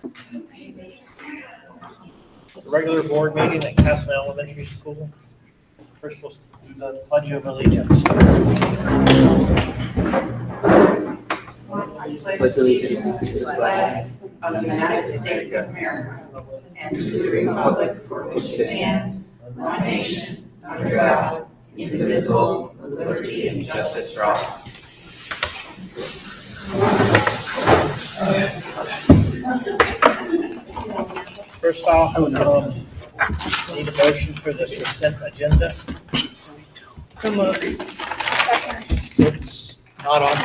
The regular board meeting at Castleton Elementary School. First, we'll do the Pledge of Allegiance. Pledge allegiance to the flag of the United States of America and to the republic for which it stands, one nation, under God, indivisible, with liberty and justice for all. First off, need a motion for the consent agenda. So moved. It's not on.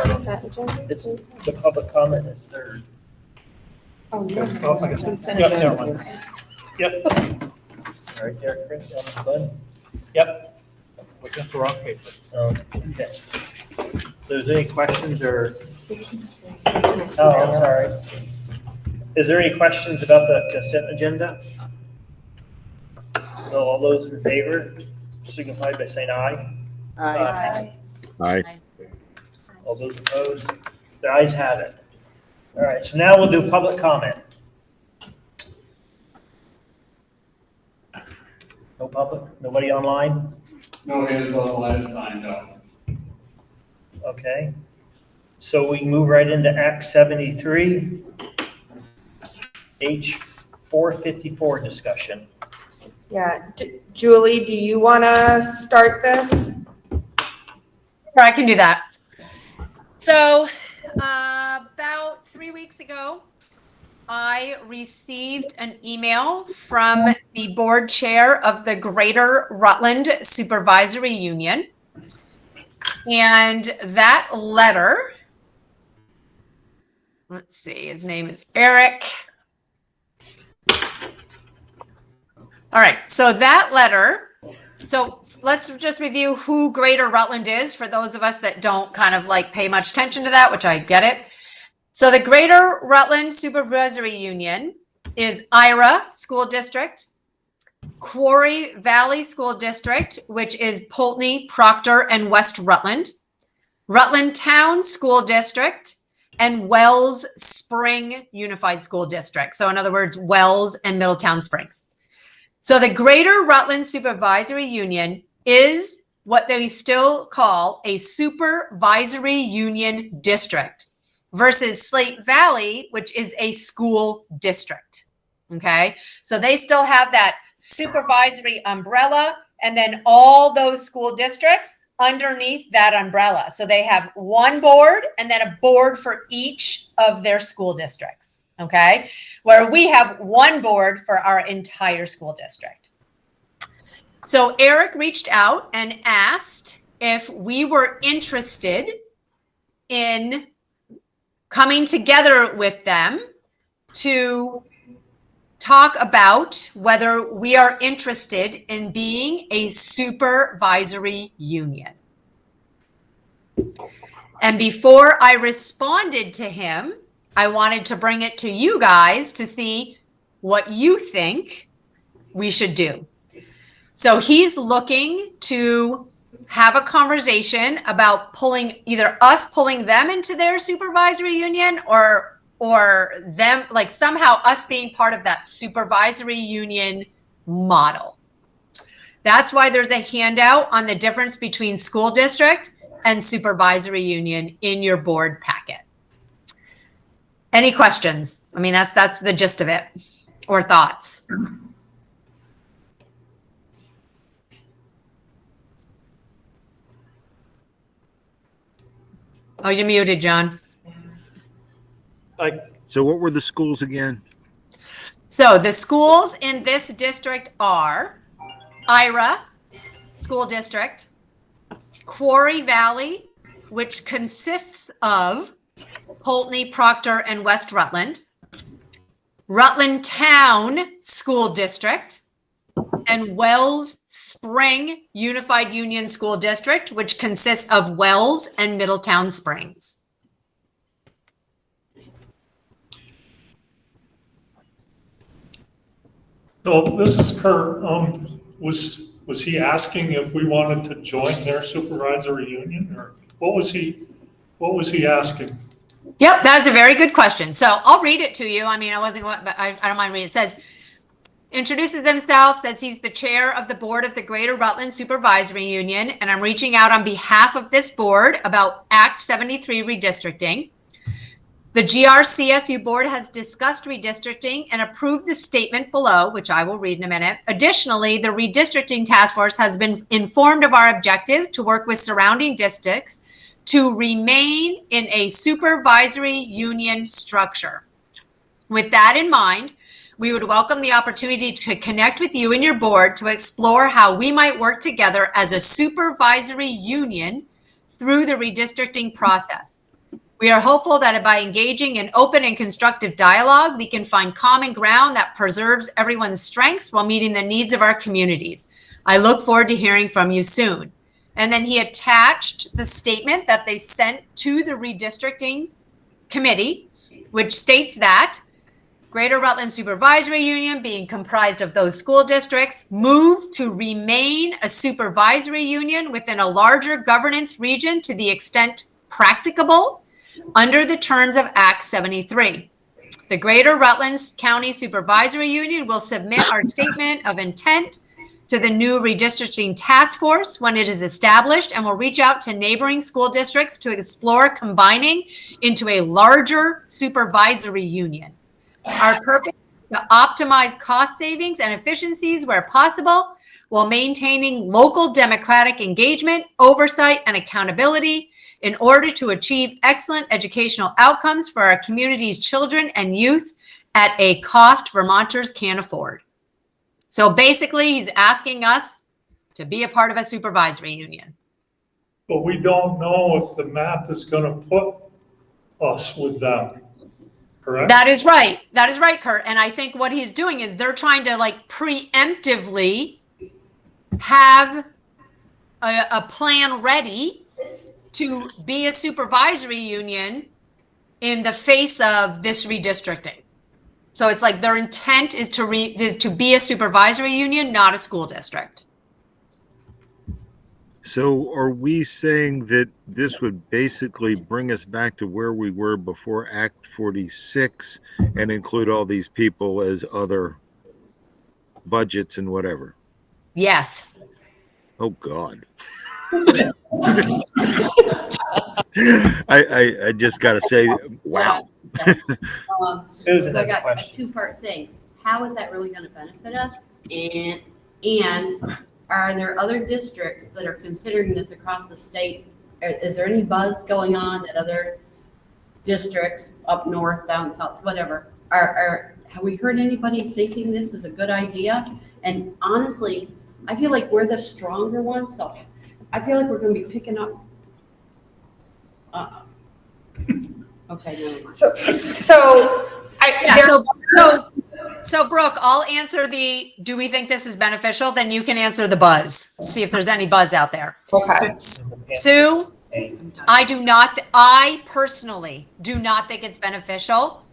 Consent agenda? It's the public comment is third. Oh, no. Oh, I guess. Consent Yep, agenda. never mind. Yep. All right, there, Chris, on the button. Yep. Looking at the wrong paper. Okay. If there's any questions or, oh, I'm sorry. Is there any questions about the consent agenda? So all those in favor signify by saying aye. Aye. Aye. All those opposed? The ayes have it. All right, so now we'll do public comment. No public? Nobody online? No hands online at time, no. Okay. So we can move right into Act 73, H 454 discussion. Yeah, Julie, do you want to start this? Sure, I can do that. So about 3 weeks ago, I received an email from the board chair of the Greater Rutland Supervisory Union. And that letter, let's see, his name is Eric. All right, so that letter, so let's just review who Greater Rutland is for those of us that don't kind of like pay much attention to that, which I get it. So the Greater Rutland Supervisory Union is Ira School District, Quarry Valley School District, which is Poultney, Proctor, and West Rutland, Rutland Town School District, and Wells Spring Unified School District. So in other words, Wells and Middletown Springs. So the Greater Rutland Supervisory Union is what they still call a supervisory union district versus Slate Valley, which is a school district. Okay, so they still have that supervisory umbrella and then all those school districts underneath that umbrella. So they have one board and then a board for each of their school districts. Okay, where we have one board for our entire school district. So Eric reached out and asked if we were interested in coming together with them to talk about whether we are interested in being a supervisory union. And before I responded to him, I wanted to bring it to you guys to see what you think we should do. So he's looking to have a conversation about either us pulling them into their supervisory union or them, like somehow us being part of that supervisory union model. That's why there's a handout on the difference between school district and supervisory union in your board packet. Any questions? I mean, that's the gist of it, or thoughts. Oh, you're muted, John. So what were the schools again? So the schools in this district are Ira School District, Quarry Valley, which consists of Poultney, Proctor, and West Rutland, Rutland Town School District, and Wells Spring Unified Union School District, which consists of Wells and Middletown Springs. So this is Kurt. Was he asking if we wanted to join their supervisory union, or what was he asking? Yep, that's a very good question. So I'll read it to you. I mean, but I don't mind reading. It says, introduces himself, says he's the chair of the board of the Greater Rutland Supervisory Union, and I'm reaching out on behalf of this board about Act 73 redistricting. The GRCSU board has discussed redistricting and approved the statement below, which I will read in a minute. Additionally, the redistricting task force has been informed of our objective to work with surrounding districts to remain in a supervisory union structure. With that in mind, we would welcome the opportunity to connect with you and your board to explore how we might work together as a supervisory union through the redistricting process. We are hopeful that by engaging in open and constructive dialogue, we can find common ground that preserves everyone's strengths while meeting the needs of our communities. I look forward to hearing from you soon. And then he attached the statement that they sent to the redistricting committee, which states that Greater Rutland Supervisory Union, being comprised of those school districts, moves to remain a supervisory union within a larger governance region to the extent practicable under the terms of Act 73. The Greater Rutland County Supervisory Union will submit our statement of intent to the new redistricting task force when it is established, and will reach out to neighboring school districts to explore combining into a larger supervisory union. Our purpose is to optimize cost savings and efficiencies where possible, while maintaining local democratic engagement, oversight, and accountability in order to achieve excellent educational outcomes for our community's children and youth at a cost Vermonters can't afford. So basically, he's asking us to be a part of a supervisory union. But we don't know if the map is going to put us with them, correct? That is right. That is right, Kurt. And I think what he's doing is they're trying to like preemptively have a plan ready to be a supervisory union in the face of this redistricting. So it's like their intent is to be a supervisory union, not a school district. So are we saying that this would basically bring us back to where we were before Act 46 and include all these people as other budgets and whatever? Yes. Oh, God. I just got to say, wow. Susan So I has a got a question. two-part thing. How is that really gonna benefit us? And are there other districts that are considering this across the state? Is there any buzz going on that other districts up north, down south, whatever, have we heard anybody thinking this is a good idea? And honestly, I feel like we're the stronger ones, so I feel like we're gonna be picking up. Okay, never mind. So Brooke, I'll answer the, do we think this is beneficial? Then you can answer the buzz. See if there's any buzz out there. Okay. Sue, I personally do not think it's beneficial,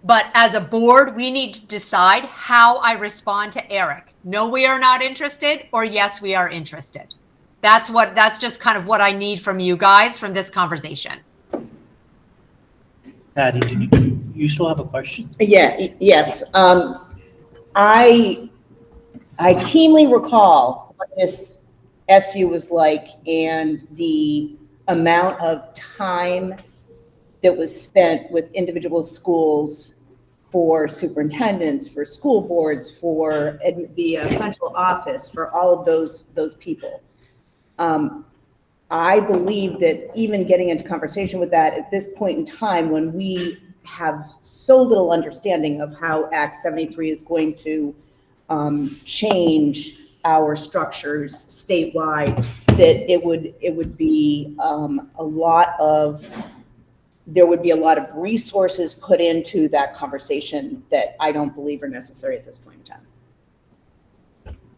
but as a board, we need to decide how I respond to Eric. No, we are not interested, or yes, we are interested. That's just kind of what I need from you guys from this conversation. Patty, do you still have a question? Yes. I keenly recall what this SU was like and the amount of time that was spent with individual schools, for superintendents, for school boards, for the central office, for all of those people. I believe that even getting into conversation with that at this point in time, when we have so little understanding of how Act 73 is going to change our structures statewide, that it would be there would be a lot of resources put into that conversation that I don't believe are necessary at this point in time.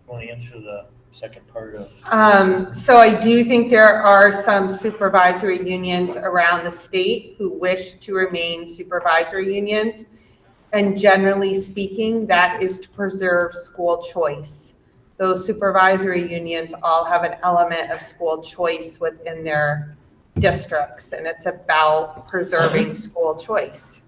Want to answer the second part of? So I do think there are some supervisory unions around the state who wish to remain supervisory unions. And generally speaking, that is to preserve school choice. Those supervisory unions all have an element of school choice within their districts, and it's about preserving school choice.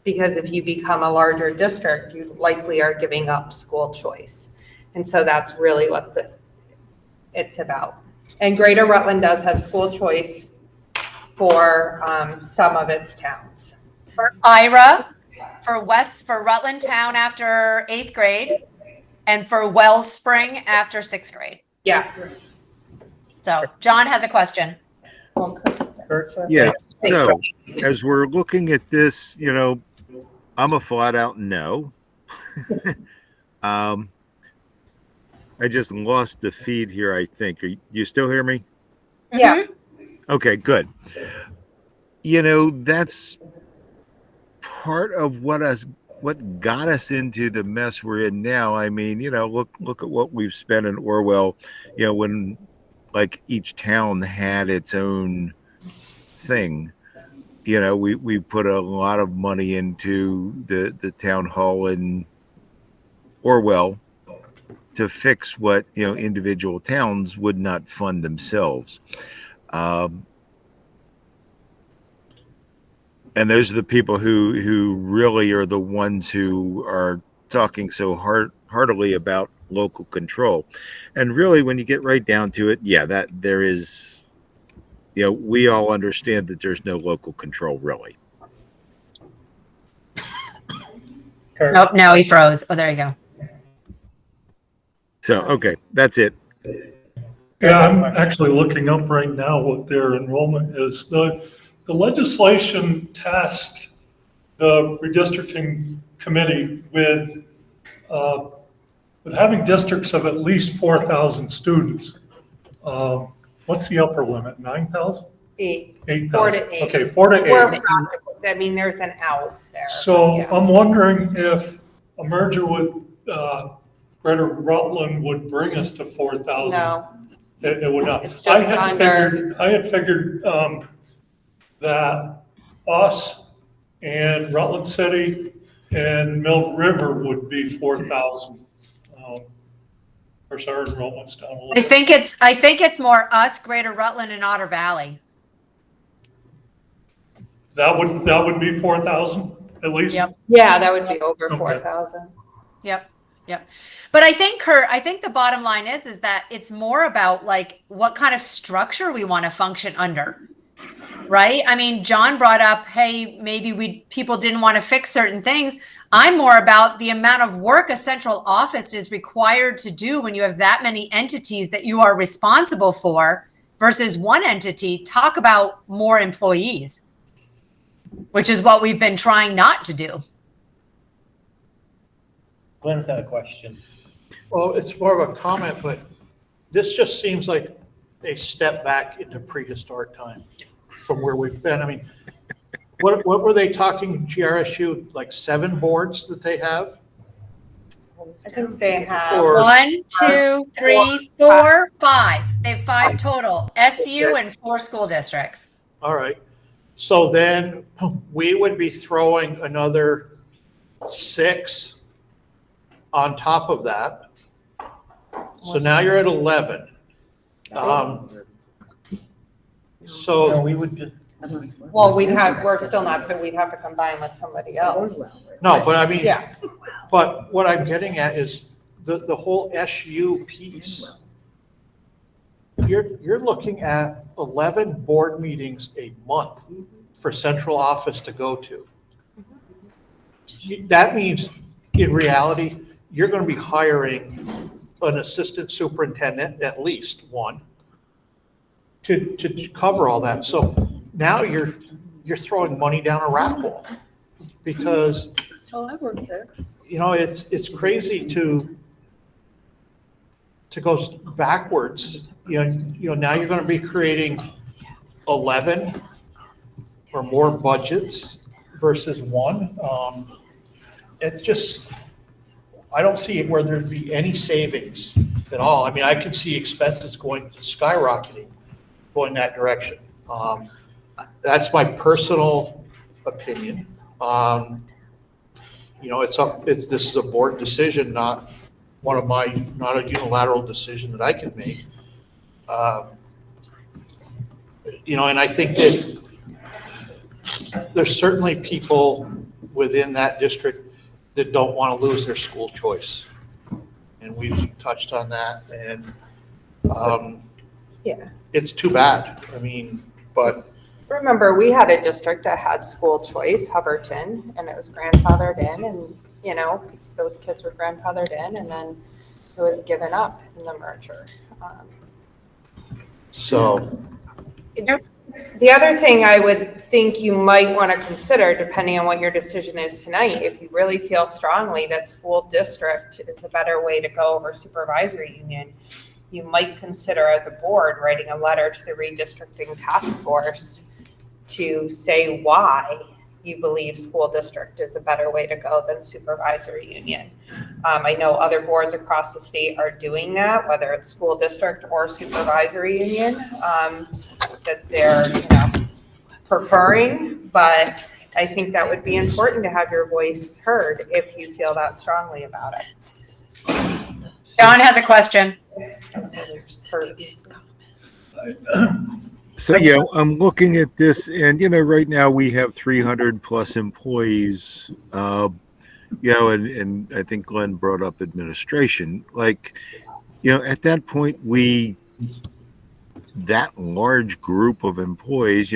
Because if you become a larger district, you likely are giving up school choice. And so that's really what it's about. And Greater Rutland does have school choice for some of its towns. For Ira, for Rutland Town after 8th grade, and for Wellspring after 6th grade. Yes. So John has a question. Yeah, so as we're looking at this, you know, I'm a flat out no. I just lost the feed here, I think. You still hear me? Yeah. Okay, good. You know, that's part of what got us into the mess we're in now. I mean, you know, look at what we've spent in Orwell, you know, when like each town had its own thing. You know, we put a lot of money into the town hall in Orwell to fix what, you know, individual towns would not fund themselves. And those are the people who really are the ones who are talking so heartily about local control. And really, when you get right down to it, yeah, that there is, you know, we all understand that there's no local control, really. Nope, now he froze. Oh, there you go. So, okay, that's it. Yeah, I'm actually looking up right now what their enrollment is. The legislation tasked the redistricting committee with having districts of at least 4,000 students. What's the upper limit, 9,000? 8,000. 4 to 8. Okay, 4 to 8. We're practical. I mean, there's an out there. So Yeah. I'm wondering if a merger with Greater Rutland would bring us to 4,000. No, It would not. it's just under. I had figured that us and Rutland City and Mill River would be 4,000. Of course, our enrollment's down a little. I think it's more us, Greater Rutland, and Otter Valley. That would be 4,000 at least? Yep. Yeah, that would be over Okay. 4,000. Yep. But I think the bottom line is that it's more about like what kind of structure we want to function under. Right? I mean, John brought up, hey, maybe people didn't want to fix certain things. I'm more about the amount of work a central office is required to do when you have that many entities that you are responsible for versus one entity. Talk about more employees, which is what we've been trying not to do. Glenn's got a question. Well, it's more of a comment, but this just seems like a step back into prehistoric time from where we've been. I mean, what were they talking, GRSU, like 7 boards that they have? I think they have. Or- 1, 2, 3, 4, 5. They have 5 total. SU and 4 school districts. All right. So then we would be throwing another 6 on top of that. So now you're at 11. So So, we would just, Well, we're still not, but we'd have to combine with somebody else. no, but I mean, Yeah, but what I'm getting at is the whole SU piece. You're looking at 11 board meetings a month for central office to go to. That means, in reality, you're going to be hiring an assistant superintendent, at least one, to cover all that. So now you're throwing money down a rat hole because, Oh, I worked there. you know, it's crazy to go backwards. You know, now you're going to be creating 11 or more budgets versus 1. It's just, I don't see it where there'd be any savings at all. I mean, I can see expenses skyrocketing, going that direction. That's my personal opinion. You know, this is a board decision, not a unilateral decision that I can make. And I think that there's certainly people within that district that don't want to lose their school choice. And we've touched on that, and Yeah. it's too bad. I mean, but Remember, we had a district that had school choice, Hubbardton, and it was grandfathered in, and, those kids were grandfathered in, and then it was given up in the merger. so, The other thing I would think you might want to consider, depending on what your decision is tonight, if you really feel strongly that school district is the better way to go over supervisory union, you might consider as a board writing a letter to the redistricting task force to say why you believe school district is a better way to go than supervisory union. I know other boards across the state are doing that, whether it's school district or supervisory union, that they're, preferring, but I think that would be important to have your voice heard if you feel that strongly about it. John has a question. So, yeah, I'm looking at this and, right now we have 300 plus employees, and I think Glenn brought up administration. Like, at that point, that large group of employees,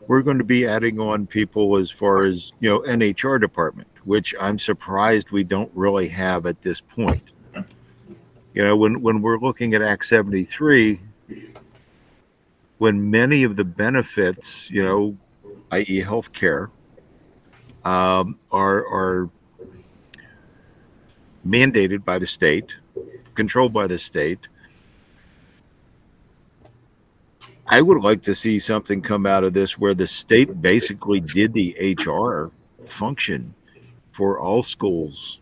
we're going to be adding on people as far as, NHR department, which I'm surprised we don't really have at this point. When we're looking at Act 73, when many of the benefits, i.e. healthcare, are mandated by the state, controlled by the state, I would like to see something come out of this where the state basically did the HR function for all schools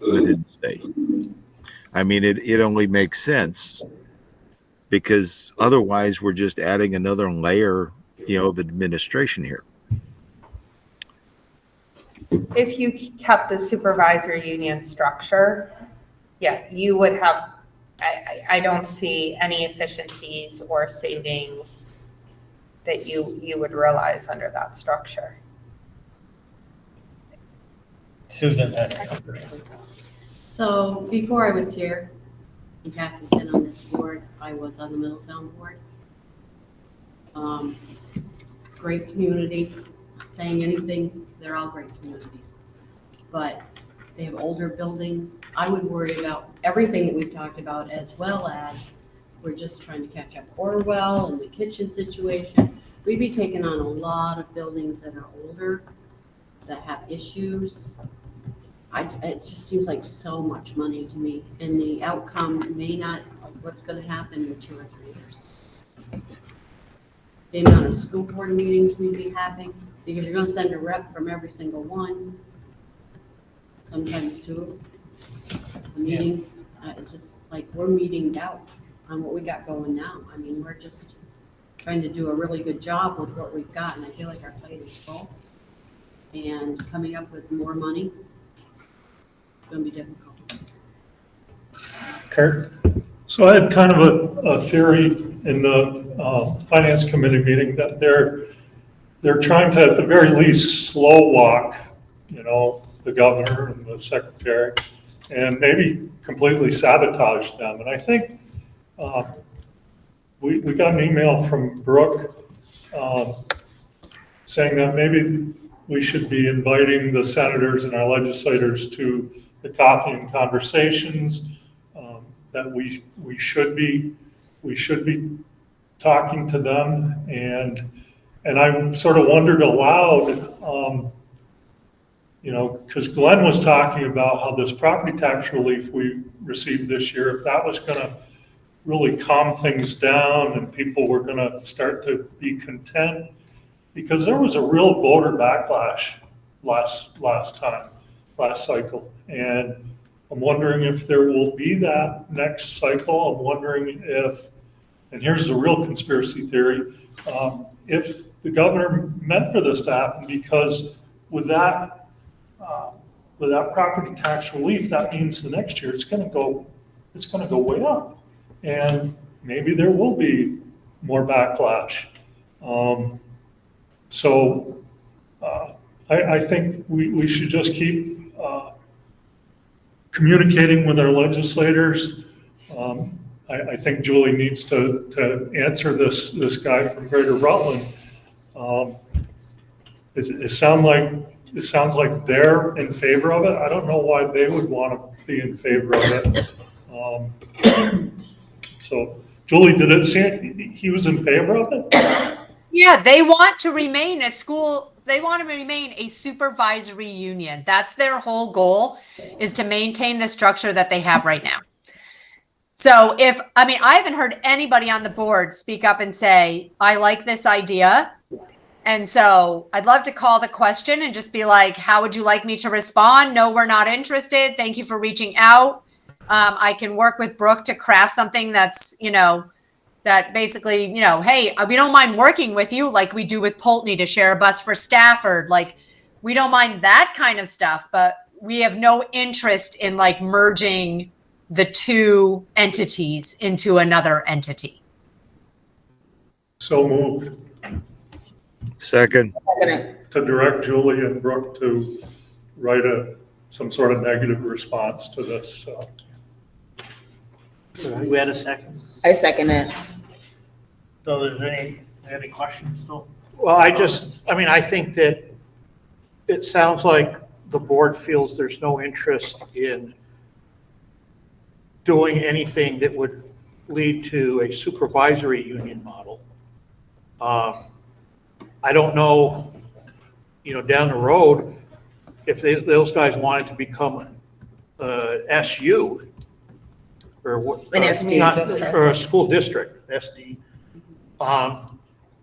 within the state. I mean, it only makes sense because otherwise we're just adding another layer, of administration here. If you kept the supervisory union structure, yeah, you would have, I don't see any efficiencies or savings that you would realize under that structure. Susan had. So before I was here in Castleton on this board, I was on the Middletown board. Great community, not saying anything, they're all great communities. But they have older buildings. I would worry about everything that we've talked about, as well as we're just trying to catch up Orwell and the kitchen situation. We'd be taking on a lot of buildings that are older, that have issues. It just seems like so much money to me, and the outcome may not, like what's gonna happen in 2 or 3 years. The amount of school board meetings we'd be having, because you're gonna send a rep from every single one, sometimes 2. The meetings, it's just like we're meeting out on what we got going now. I mean, we're just trying to do a really good job with what we've got, and I feel like our plate is full. And coming up with more money, going to be difficult. Kurt? So I had kind of a theory in the finance committee meeting that they're trying to, at the very least, slow walk, the governor and the secretary, and maybe completely sabotage them. And I think we got an email from Brooke saying that maybe we should be inviting the senators and our legislators to the coffee and conversations, that we should be talking to them, and I sort of wondered aloud, because Glenn was talking about how this property tax relief we received this year, if that was going to really calm things down and people were going to start to be content, because there was a real voter backlash last cycle. And I'm wondering if there will be that next cycle. I'm wondering if, and here's the real conspiracy theory, if the governor meant for this to happen, because with that property tax relief, that means the next year it's going to go way up. And maybe there will be more backlash. So I think we should just keep communicating with our legislators. I think Julie needs to answer this guy from Greater Rutland. It sounds like they're in favor of it. I don't know why they would want to be in favor of it. So Julie, did it seem he was in favor of it? Yeah, they want to remain a school, they want to remain a supervisory union. That's their whole goal, is to maintain the structure that they have right now. So I haven't heard anybody on the board speak up and say, I like this idea. And so I'd love to call the question and just be like, how would you like me to respond? No, we're not interested. Thank you for reaching out. I can work with Brooke to craft something that's, that basically, hey, we don't mind working with you like we do with Pulteney to share a bus for Stafford. Like, we don't mind that kind of stuff, but we have no interest in like merging the two entities into another entity. So moved. Second. To direct Julie and Brooke to write some sort of negative response to this. So. We had a second. I second it. So there's any questions still? Well, I think that it sounds like the board feels there's no interest in doing anything that would lead to a supervisory union model. I don't know, down the road, if those guys wanted to become SU or what? An SD. Or a school district, SD.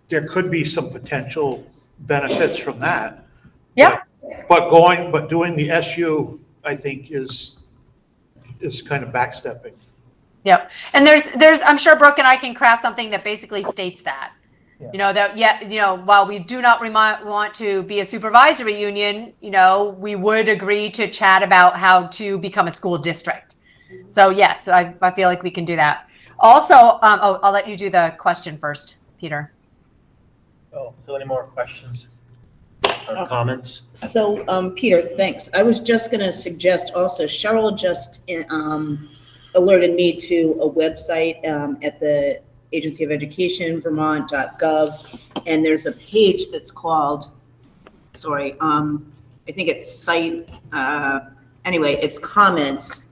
There could be some potential benefits from that. Yep. But doing the SU, I think, is kind of backstepping. Yep. And there's, I'm sure Brooke and I can craft something that basically states that. Yeah. While we do not want to be a supervisory union, we would agree to chat about how to become a school district. So yes, I feel like we can do that. Also, I'll let you do the question first, Peter. Oh, so any more questions or comments? So, Peter, thanks. I was just going to suggest also, Cheryl just alerted me to a website at the Agency of Education, Vermont.gov, and there's a page that's called, I think it's site, anyway, it's comments.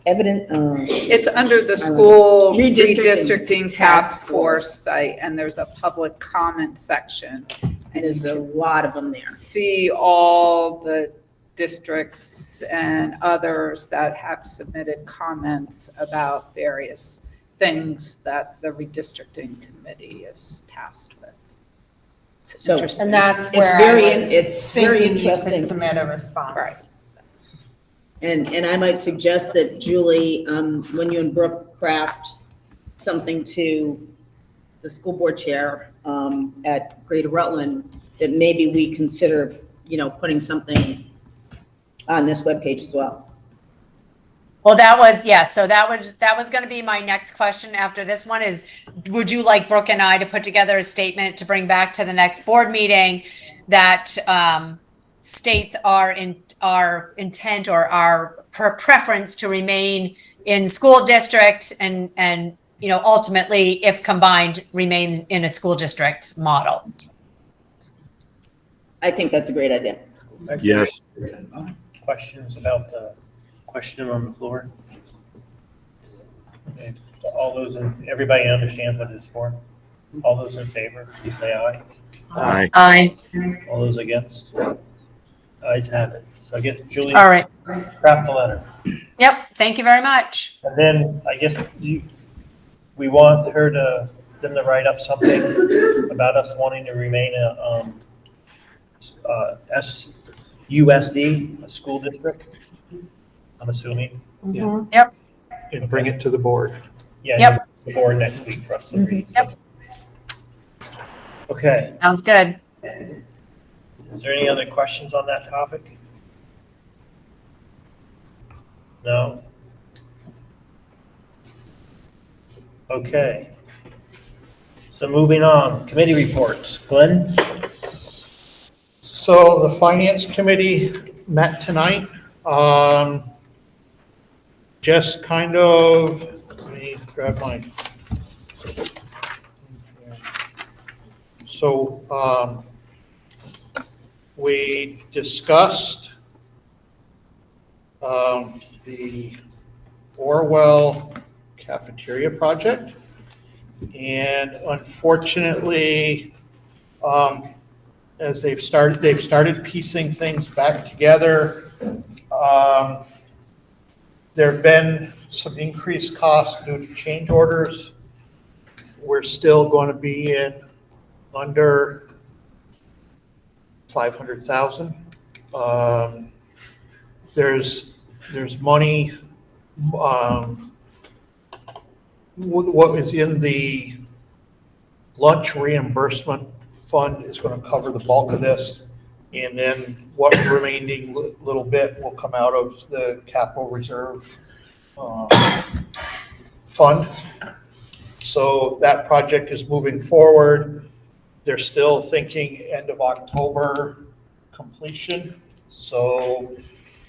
It's under the school Redistricting redistricting task force site, and there's a public comment section. And there's a lot of them there. See all the districts and others that have submitted comments about various things that the redistricting committee is tasked with. It's So- interesting. And that's It's where very- I was it's very thinking you interesting. could submit a response. Right. And I might suggest that Julie, when you and Brooke craft something to the school board chair at Greater Rutland, that maybe we consider, putting something on this webpage as well. Well, that was going to be my next question after this one is, would you like Brooke and I to put together a statement to bring back to the next board meeting that states our intent or our preference to remain in school district and ultimately, if combined, remain in a school district model? I think that's a great idea. Yes. Questions about the question on the floor? Okay. Everybody understands what it's for? All those in favor, please say aye. Aye. Aye. All those against? Ayes have it. So I guess Julie, All right. craft the letter. Yep. Thank you very much. And then I guess we want them to write up something about us wanting to remain a USD, a school district, I'm assuming. Mhm. Yep. And bring it to the board. Yeah, Yep. the board next week for us to read. Yep. Okay, Sounds good. is there any other questions on that topic? No? Okay. So moving on, committee reports. Glenn? So the finance committee met tonight. Just kind of, let me grab mine. So we discussed the Orwell Cafeteria project. And unfortunately, as they've started piecing things back together. There have been some increased costs due to change orders. We're still going to be in under 500,000. There's money. What is in the lunch reimbursement fund is going to cover the bulk of this, and then what remaining little bit will come out of the capital reserve fund. So that project is moving forward. They're still thinking end of October completion. So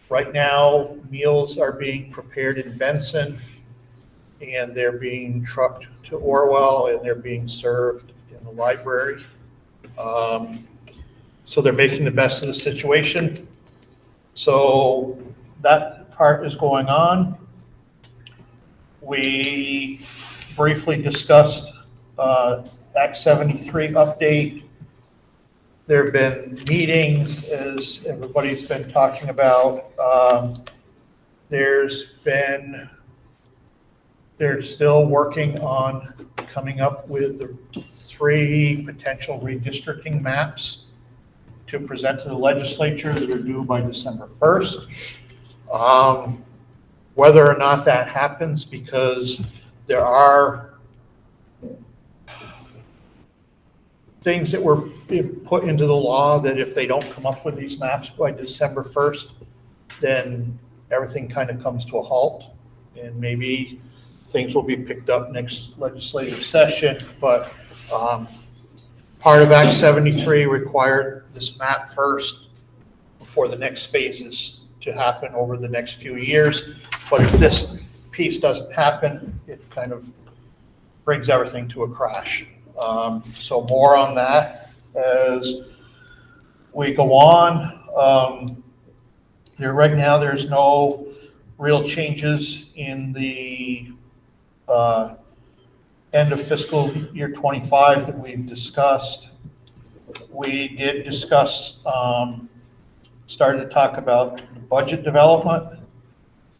right now, meals are being prepared in Benson, and they're being trucked to Orwell, and they're being served in the library. So they're making the best of the situation. So that part is going on. We briefly discussed Act 73 update. There have been meetings, as everybody's been talking about. They're still working on coming up with the 3 potential redistricting maps to present to the legislature that are due by December 1st. Whether or not that happens, because there are things that were put into the law that if they don't come up with these maps by December 1st, then everything kind of comes to a halt, and maybe things will be picked up next legislative session. But part of Act 73 required this map first before the next phases to happen over the next few years. But if this piece doesn't happen, it kind of brings everything to a crash. So more on that as we go on. Right now, there's no real changes in the end of fiscal year 25 that we've discussed. We did discuss, started to talk about budget development,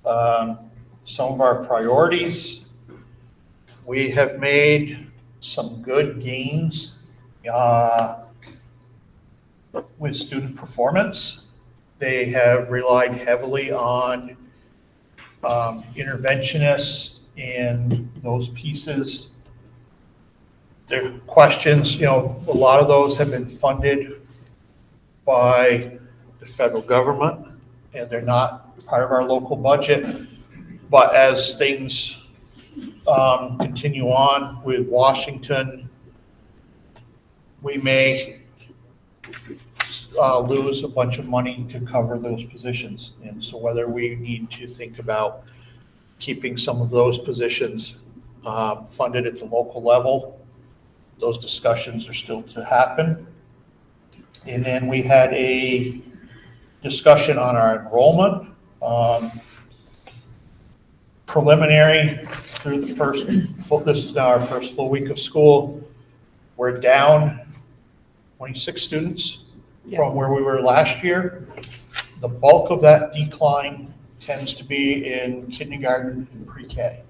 some of our priorities. We have made some good gains with student performance. They have relied heavily on interventionists and those pieces. Their questions, a lot of those have been funded by the federal government, and they're not part of our local budget. But as things continue on with Washington, we may lose a bunch of money to cover those positions. And so whether we need to think about keeping some of those positions funded at the local level, those discussions are still to happen. And then we had a discussion on our enrollment. Preliminary through the first this is now our first full week of school. We're down 26 students from where we were last year. The bulk of that decline tends to be in kindergarten and pre-K.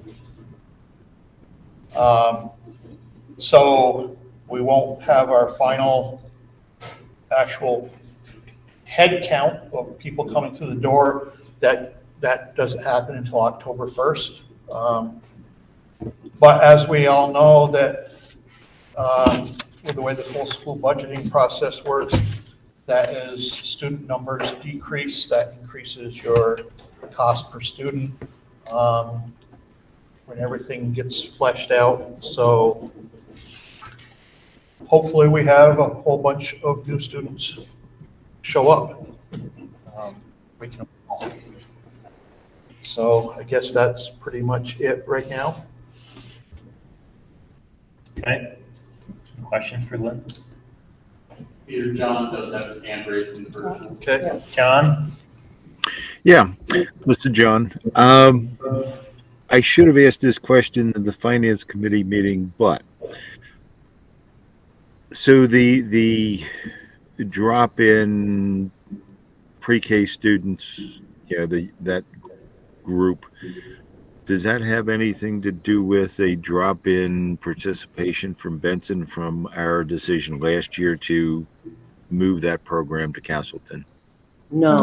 So we won't have our final actual head count of people coming through the door. That doesn't happen until October 1st. But as we all know, that with the way the whole school budgeting process works, that as student numbers decrease, that increases your cost per student when everything gets fleshed out. So hopefully we have a whole bunch of new students show up. We can. So I guess that's pretty much it right now. Okay. Questions for Lynn? Peter John does have his hand raised in the virtual. Okay. John? Yeah, Mr. John. I should have asked this question in the finance committee meeting, but so the drop in pre-K students, that group, does that have anything to do with a drop in participation from Benson from our decision last year to move that program to Castleton? No,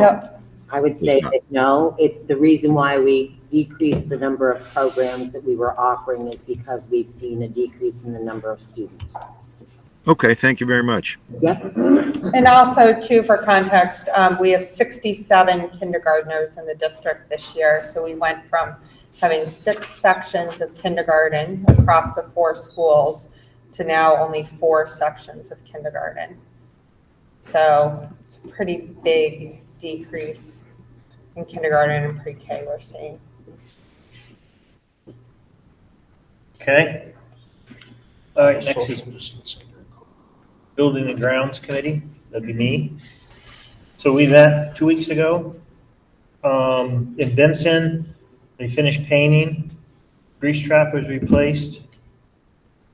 I would say not. that no. The reason why we decreased the number of programs that we were offering is because we've seen a decrease in the number of students. Okay, thank you very much. Yep. And also too, for context, we have 67 kindergartners in the district this year. So we went from having 6 sections of kindergarten across the 4 schools to now only 4 sections of kindergarten. So it's a pretty big decrease in kindergarten and pre-K we're seeing. Okay. All right, next is Building and Grounds Committee. That'd be me. So we met 2 weeks ago. In Benson, they finished painting. Grease trap was replaced.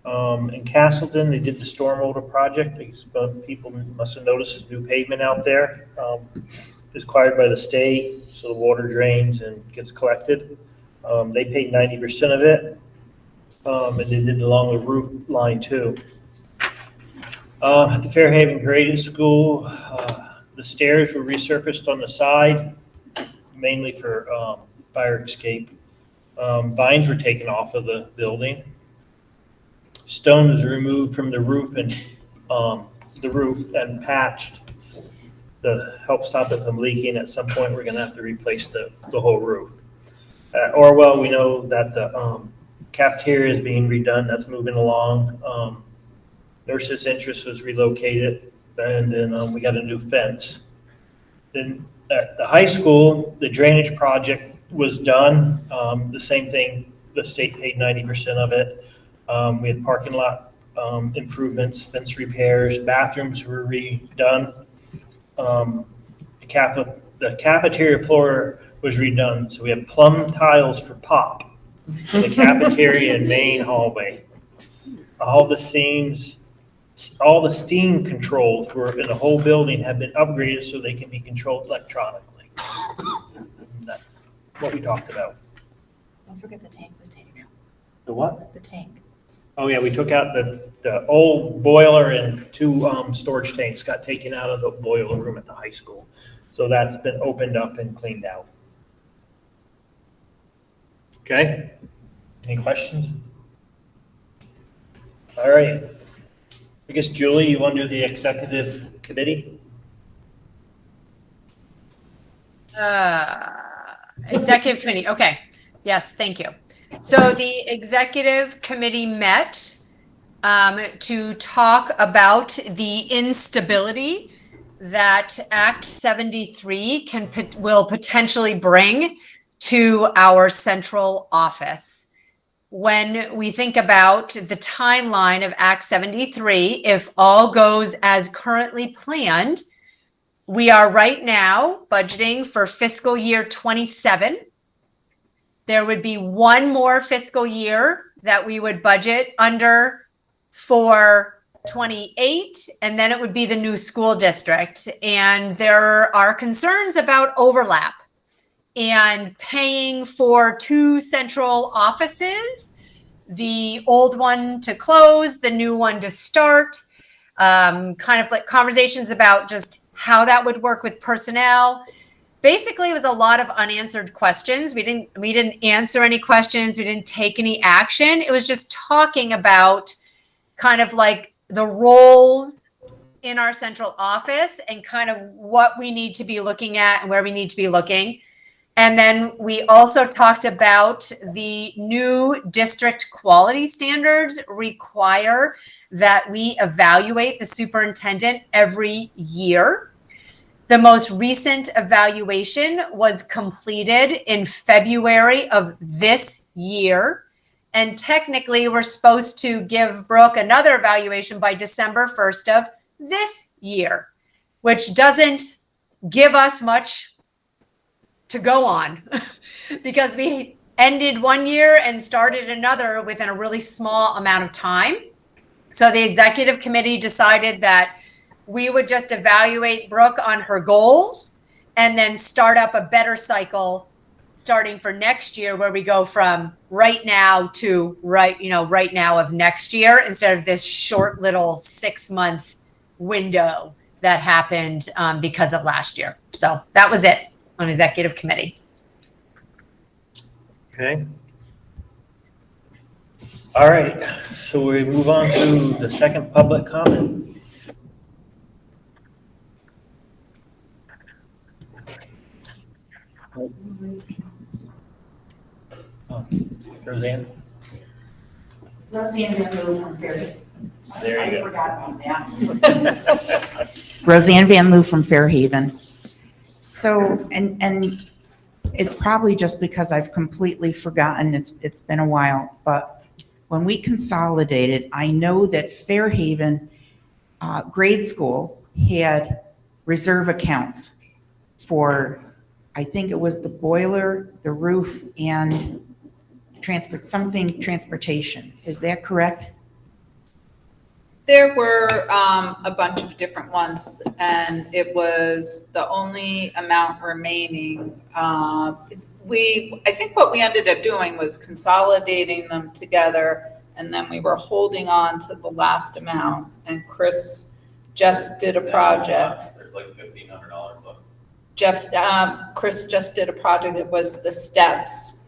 In Castleton, they did the stormwater project. People must have noticed the new pavement out there. It's required by the state, so the water drains and gets collected. They paid 90% of it, and they did it along the roof line too. At the Fairhaven Graded School, the stairs were resurfaced on the side, mainly for fire escape. Vines were taken off of the building. Stone was removed from the roof and patched to help stop it from leaking. At some point, we're going to have to replace the whole roof. At Orwell, we know that the cafeteria is being redone. That's moving along. Nurses' Interest was relocated, and then we got a new fence. Then at the high school, the drainage project was done. The same thing, the state paid 90% of it. We had parking lot improvements, fence repairs, bathrooms were redone. The cafeteria floor was redone, so we have plumb tiles for pop in the cafeteria and main hallway. All the seams, all the steam controls were in the whole building have been upgraded so they can be controlled electronically. That's what we talked about. Don't forget the tank was taken out. The what? The tank. Oh yeah, we took out the old boiler and 2 storage tanks got taken out of the boiler room at the high school. So that's been opened up and cleaned out. Okay, any questions? All right. I guess Julie, you want to do the executive committee? Executive committee, okay. Yes, thank you. So the executive committee met to talk about the instability that Act 73 will potentially bring to our central office. When we think about the timeline of Act 73, if all goes as currently planned, we are right now budgeting for fiscal year 27. There would be one more fiscal year that we would budget under for 28, and then it would be the new school district. And there are concerns about overlap and paying for 2 central offices, the old one to close, the new one to start, kind of like conversations about just how that would work with personnel. Basically, it was a lot of unanswered questions. We didn't answer any questions. We didn't take any action. It was just talking about kind of like the role in our central office and kind of what we need to be looking at and where we need to be looking. And then we also talked about the new district quality standards require that we evaluate the superintendent every year. The most recent evaluation was completed in February of this year. And technically, we're supposed to give Brooke another evaluation by December 1st of this year, which doesn't give us much to go on because we ended one year and started another within a really small amount of time. So the executive committee decided that we would just evaluate Brooke on her goals and then start up a better cycle starting for next year, where we go from right now to right now of next year, instead of this short little 6-month window that happened because of last year. So that was it on executive committee. Okay. All right, so we move on to the second public comment. Oh, Roseanne? Roseanne Van Loo from Fairhaven. There you I go. forgot about that. Roseanne Van Loo from Fairhaven. So, and it's probably just because I've completely forgotten, it's been a while, but when we consolidated, I know that Fairhaven grade school had reserve accounts for, I think it was the boiler, the roof, and transportation. Is that correct? There were a bunch of different ones, and it was the only amount remaining. I think what we ended up doing was consolidating them together, and then we were holding on to the last amount. And Chris just did a project. There's like $1,500 left. Chris just did a project. It was the steps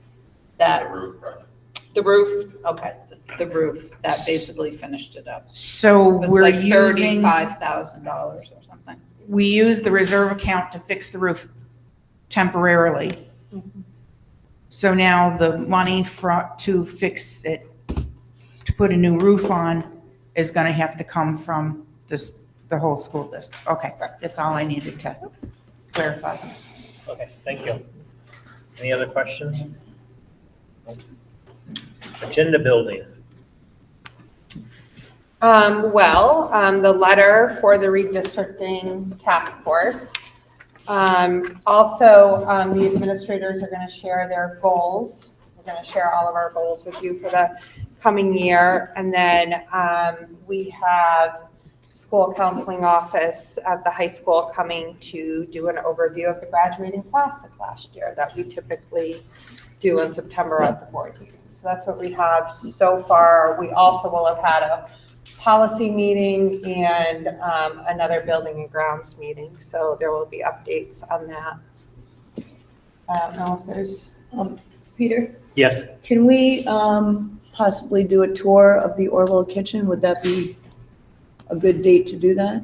that. The roof project. The roof, okay, the roof, that basically finished it up. So It was we're like using, $35,000 or something. we use the reserve account to fix the roof temporarily. So now the money to fix it, to put a new roof on, is gonna have to come from the whole school district. Okay, that's all I needed to clarify. Okay, thank you. Any other questions? Agenda building. The letter for the redistricting task force. Also, the administrators are going to share their goals. We're going to share all of our goals with you for the coming year. And then we have school counseling office at the high school coming to do an overview of the graduating class of last year that we typically do in September at the board meeting. So that's what we have so far. We also will have had a policy meeting and another building and grounds meeting. So there will be updates on that. I don't know if there's, Peter, Yes. can we possibly do a tour of the Orwell kitchen? Would that be a good date to do that?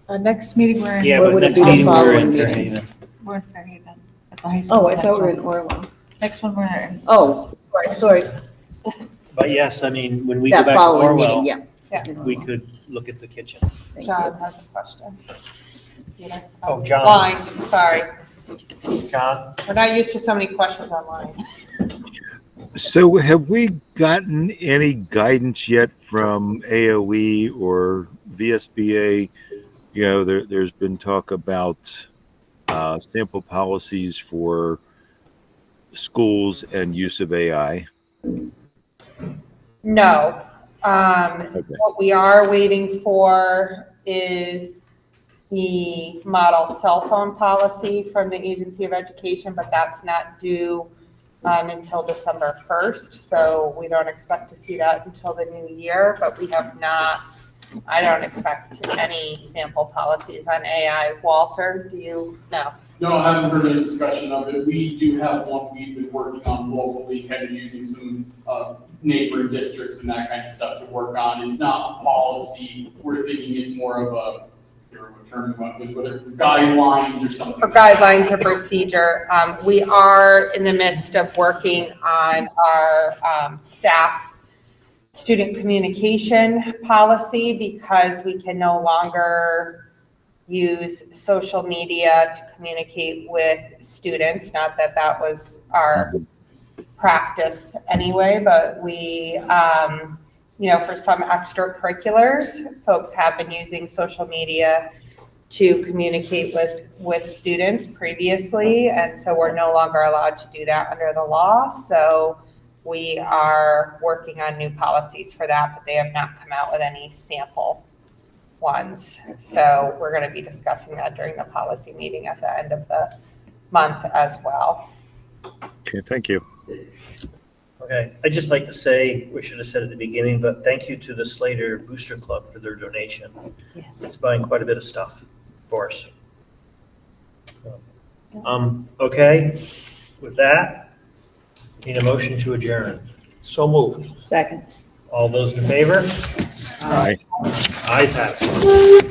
Next meeting, we're in. Yeah, Or but would it next be the meeting we're following in meeting? Fairhaven. We're in Fairhaven at the high school. Oh, I thought we were in Orwell. Next one, we're in. Oh, sorry. But yes, I mean, when we go That back to following Orwell, meeting, yeah. we could look at the kitchen. Thank John you. has a question. Peter? Oh, John. Line, sorry. John? We're not used to so many questions online. So have we gotten any guidance yet from AOE or VSBA? You know, there's been talk about sample policies for schools and use of AI. No. Okay. What we are waiting for is the model cell phone policy from the Agency of Education, but that's not due until December 1st. So we don't expect to see that until the new year, but we have not, I don't expect any sample policies on AI. Walter, do you? No. No, I haven't heard any discussion of it. We do have one we've been working on locally, kind of using some neighboring districts and that kind of stuff to work on. It's not a policy. We're thinking it's more of remember what term it was, but it's guidelines or something. For guidelines or procedure, we are in the midst of working on our staff student communication policy because we can no longer use social media to communicate with students. Not that that was our practice anyway, but we, for some extracurriculars, folks have been using social media to communicate with students previously, and so we're no longer allowed to do that under the law. So we are working on new policies for that, but they have not come out with any sample ones. So we're going to be discussing that during the policy meeting at the end of the month as well. Okay, thank you. Okay, I'd just like to say, we should have said at the beginning, but thank you to the Slater Booster Club for their donation. Yes. It's buying quite a bit of stuff for us. Okay, with that, need a motion to adjourn. So moved. Second. All those in favor? Aye. Ayes have it.